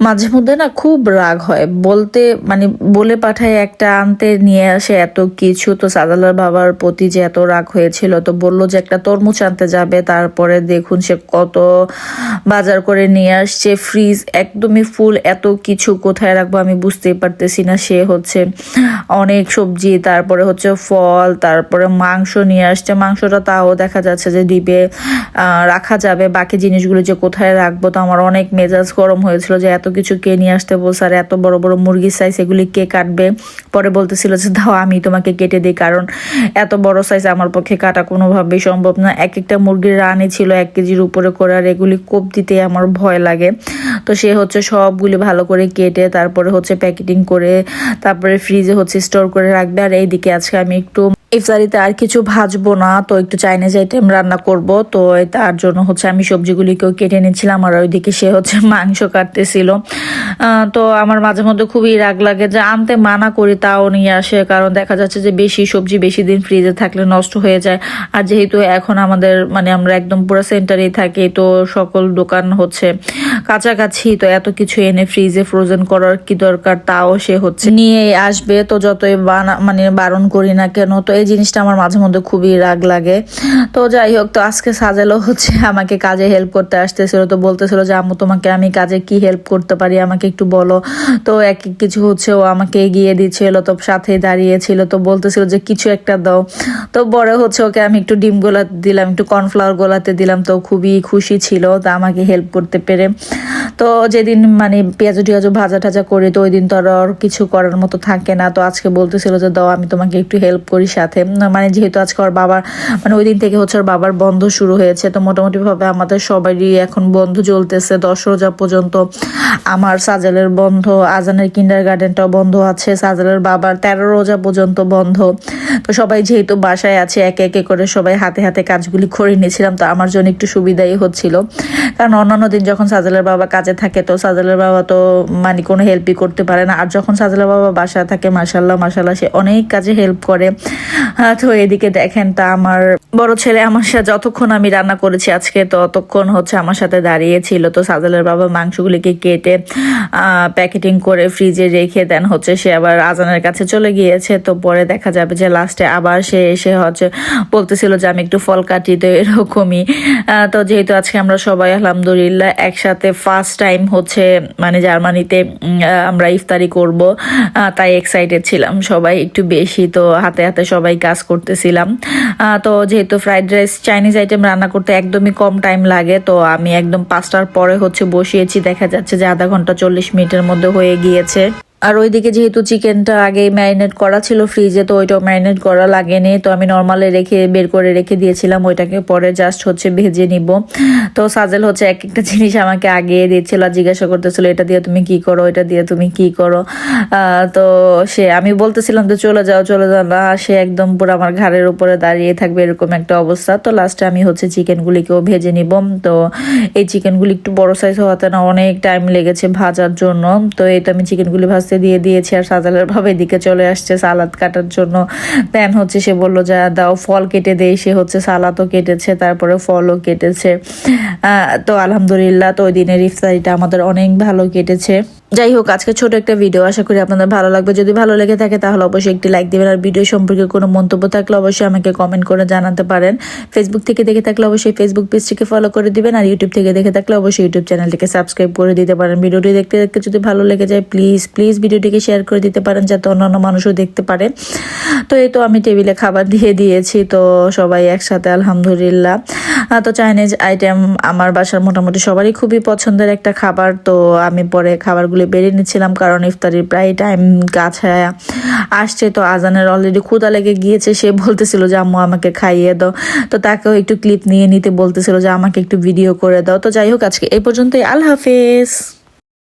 মাঝে মধ্যে না খুব রাগ হয় বলতে, মানে বলে পাঠায় একটা, আনতে নিয়ে আসে এত কিছু। তো সাদালার বাবার প্রতি যে এত রাগ হয়েছিল, তো বলল যে একটা তরমুজ আনতে যাবে। তারপরে দেখুন সে কত বাজার করে নিয়ে আসছে, ফ্রিজ একদমই ফুল। এত কিছু কোথায় রাখবো আমি বুঝতেই পারতেছি না। সে হচ্ছে অনেক সবজি, তারপরে হচ্ছে ফল, তারপরে মাংস নিয়ে আসছে। মাংসটা তাও দেখা যাচ্ছে যে ডিপে রাখা যাবে, বাকি জিনিসগুলো যে কোথায় রাখবো। তো আমার অনেক মেজাজ গরম হয়েছিল যে এত কিছু কে নিয়ে আসতে বলছে, আর এত বড় বড় মুরগির সাইজ, এগুলি কে কাটবে। পরে বলতেছিল যে দাও আমি তোমাকে কেটে দিই, কারণ এত বড় সাইজ আমার পক্ষে কাটা কোনোভাবেই সম্ভব না। এক একটা মুরগির রানই ছিল 1 কেজির উপরে করে, আর এগুলি কোপ দিতে আমার ভয় লাগে। তো সে হচ্ছে সবগুলি ভালো করে কেটে তারপরে হচ্ছে প্যাকেটিং করে তারপরে ফ্রিজে হচ্ছে স্টোর করে রাখবে। আর এইদিকে আজকে আমি একটু ইফতারিতে আর কিছু ভাজবো না, তো একটু চাইনিজ আইটেম রান্না করব। তো তার জন্য হচ্ছে আমি সবজিগুলিকেও কেটে নিচ্ছিলাম, আর ওইদিকে সে হচ্ছে মাংস কাটতেছিল। তো আমার মাঝে মধ্যে খুবই রাগ লাগে যে আনতে মানা করি তাও নিয়ে আসে, কারণ দেখা যাচ্ছে যে বেশি সবজি বেশি দিন ফ্রিজে থাকলে নষ্ট হয়ে যায়। আর যেহেতু এখন আমাদের মানে আমরা একদম পুরো সেন্টারেই থাকি, তো সকল দোকান হচ্ছে কাছাকাছি, তো এত কিছু এনে ফ্রিজে ফ্রোজেন করার কি দরকার, তাও সে হচ্ছে নিয়ে আসবে। তো যতই মানে বারণ করি না কেন, তো এই জিনিসটা আমার মাঝে মধ্যে খুবই রাগ লাগে। তো যাই হোক, তো আজকে সাজেলও হচ্ছে আমাকে কাজে হেল্প করতে আসতেছিল। তো বলতেছিল যে আম্মু তোমাকে আমি কাজে কি হেল্প করতে পারি আমাকে একটু বলো। তো এক এক কিছু হচ্ছে ও আমাকে এগিয়ে দিচ্ছিল, তো সাথে দাঁড়িয়েছিল। তো বলতেছিল যে কিছু একটা দাও। তো বড় হচ্ছে ওকে আমি একটু ডিম গোলাতে দিলাম, একটু কর্নফ্লাওয়ার গোলাতে দিলাম। তো খুবই খুশি ছিল তা আমাকে হেল্প করতে পেরে। তো যেদিন মানে পেঁয়াজ টিয়াজ ভাজা টাজা করি, তো ওই দিন তো আর কিছু করার মতো থাকে না। তো আজকে বলতেছিল যে দাও আমি তোমাকে একটু হেল্প করি সাথে। মানে যেহেতু আজকে ওর বাবার মানে ওই দিন থেকে হচ্ছে ওর বাবার বন্ধ শুরু হয়েছে, তো মোটামুটি ভাবে আমাদের সবারই এখন বন্ধ চলতেছে 10 রোজা পর্যন্ত। আমার সাজেলের বন্ধ, আজানের কিন্ডার গার্ডেনটাও বন্ধ আছে, সাজেলের বাবার 13 রোজা পর্যন্ত বন্ধ। তো সবাই যেহেতু বাসায় আছে একে একে করে সবাই হাতে হাতে কাজগুলি করে নিয়েছিলাম। তো আমার জন্য একটু সুবিধাই হচ্ছিল, কারণ অন্যান্য দিন যখন সাজেলের বাবা কাজে থাকে তো সাজেলের বাবা তো মানে কোনো হেল্পই করতে পারে না। আর যখন সাজেলের বাবা বাসায় থাকে মাশাল্লাহ মাশাল্লাহ সে অনেক কাজে হেল্প করে। তো এদিকে দেখেন, তা আমার বড় ছেলে আমার সাথে যতক্ষণ আমি রান্না করেছি আজকে ততক্ষণ হচ্ছে আমার সাথে দাঁড়িয়েছিল। তো সাজেলের বাবা মাংসগুলিকে কেটে প্যাকেটিং করে ফ্রিজে রেখে দেন হচ্ছে সে আবার আজানের কাছে চলে গিয়েছে। তো পরে দেখা যাবে যে লাস্টে আবার সে এসে হচ্ছে বলতেছিল যে আমি একটু ফল কাটি। তো এরকমই। তো যেহেতু আজকে আমরা সবাই আলহামদুলিল্লাহ একসাথে ফার্স্ট টাইম হচ্ছে মানে জার্মানিতে আমরা ইফতারি করব, তাই এক্সাইটেড ছিলাম সবাই একটু বেশি। তো হাতে হাতে সবাই কাজ করতেছিলাম। তো যেহেতু ফ্রাইড রাইস চাইনিজ আইটেম রান্না করতে একদমই কম টাইম লাগে, তো আমি একদম 5টার পরে হচ্ছে বসিয়েছি। দেখা যাচ্ছে যে আধা ঘন্টা 40 মিনিটের মধ্যে হয়ে গিয়েছে। আর ওইদিকে যেহেতু চিকেনটা আগে ম্যারিনেট করা ছিল ফ্রিজে, তো ওইটাও ম্যারিনেট করা লাগেনি। তো আমি নর্মালে রেখে বের করে রেখে দিয়েছিলাম, ওইটাকে পরে জাস্ট হচ্ছে ভেজে নিব। তো সাজেল হচ্ছে এক একটা জিনিস আমাকে আগে দিচ্ছিল আর জিজ্ঞাসা করতেছিল এটা দিয়ে তুমি কি করো, এটা দিয়ে তুমি কি করো। তো সে আমি বলতেছিলাম তো চলে যাও চলে যাও না, সে একদম পুরো আমার ঘাড়ের উপরে দাঁড়িয়ে থাকবে এরকম একটা অবস্থা। তো লাস্টে আমি হচ্ছে চিকেনগুলিকেও ভেজে নিব। তো এই চিকেনগুলি একটু বড় সাইজ হওয়াতে না অনেক টাইম লেগেছে ভাজার জন্য। তো এই তো আমি চিকেনগুলি দিয়ে দিয়েছি, আর সাজালের ভাবে এদিকে চলে আসছে সালাদ কাটার জন্য। দেন হচ্ছে সে বললো যা দাও ফল কেটে দেয়, সে হচ্ছে সালাদও কেটেছে তারপরে ফলও কেটেছে। তো আলহামদুলিল্লাহ, তো ওই দিনের ইফতারিটা আমাদের অনেক ভালো কেটেছে। যাই হোক, আজকে ছোট একটা ভিডিও, আশা করি আপনাদের ভালো লাগবে। যদি ভালো লেগে থাকে তাহলে অবশ্যই একটি লাইক দিবেন, আর ভিডিও সম্পর্কে কোনো মন্তব্য থাকলে অবশ্যই আমাকে কমেন্ট করে জানাতে পারেন। ফেসবুক থেকে দেখে থাকলে অবশ্যই ফেসবুক পেজটিকে ফলো করে দিবেন, আর ইউটিউব থেকে দেখে থাকলে অবশ্যই ইউটিউব চ্যানেলটিকে সাবস্ক্রাইব করে দিতে পারেন। ভিডিওটি দেখতে দেখতে যদি ভালো লেগে যায় প্লিজ প্লিজ ভিডিওটিকে শেয়ার করে দিতে পারেন যাতে অন্যান্য মানুষও দেখতে পারে। তো এই তো আমি টেবিলে খাবার দিয়ে দিয়েছি, তো সবাই একসাথে আলহামদুলিল্লাহ। তো চাইনিজ আইটেম আমার বাসার মোটামুটি সবারই খুবই পছন্দের একটা খাবার। তো আমি পরে খাবারগুলো বেরিয়ে নিচ্ছিলাম, কারণ ইফতারির প্রায় টাইম কাছে আসছে। তো আজানের অলরেডি ক্ষুধা লেগে গিয়েছে, সে বলতেছিল যে আম্মু আমাকে খাইয়ে দাও। তো তাকেও একটু ক্লিপ নিয়ে নিতে বলতেছিল যে আমাকে একটু ভিডিও করে দাও। তো যাই হোক, আজকে এই পর্যন্তই, আল্লাহ হাফেজ।